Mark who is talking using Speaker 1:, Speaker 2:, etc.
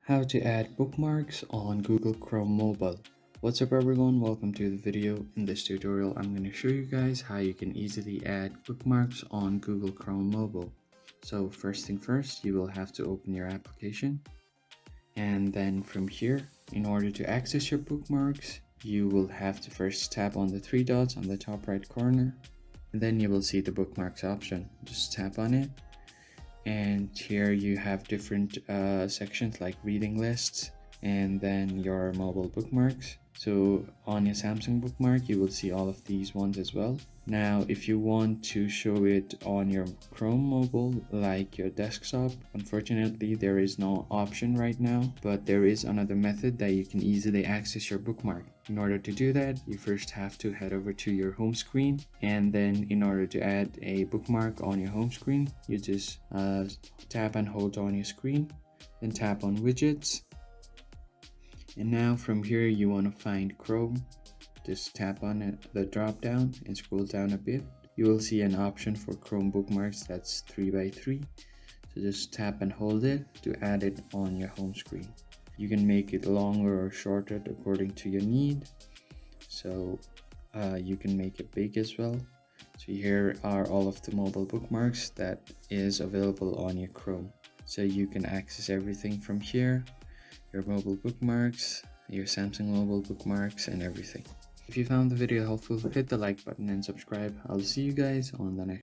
Speaker 1: How to add bookmarks on Google Chrome mobile. What's up everyone, welcome to the video. In this tutorial I'm going to show you guys how you can easily add bookmarks on Google Chrome mobile. So first thing first, you will have to open your application, and then from here, in order to access your bookmarks, you will have to first tap on the three dots on the top right corner, and then you will see the bookmarks option. Just tap on it, and here you have different sections like reading lists and then your mobile bookmarks. So on your Samsung bookmark you will see all of these ones as well. Now if you want to show it on your Chrome mobile like your desktop, unfortunately there is no option right now, but there is another method that you can easily access your bookmark. In order to do that, you first have to head over to your home screen, and then in order to add a bookmark on your home screen, you just tap and hold on your screen, then tap on widgets, and now from here you want to find Chrome. Just tap on it, the drop down, and scroll down a bit. You will see an option for Chrome bookmarks that's 3x3, so just tap and hold it to add it on your home screen. You can make it longer or shorter according to your need, so you can make it big as well. So here are all of the mobile bookmarks that is available on your Chrome, so you can access everything from here, your mobile bookmarks, your Samsung mobile bookmarks, and everything. If you found the video helpful, hit the like button and subscribe. I'll see you guys on the next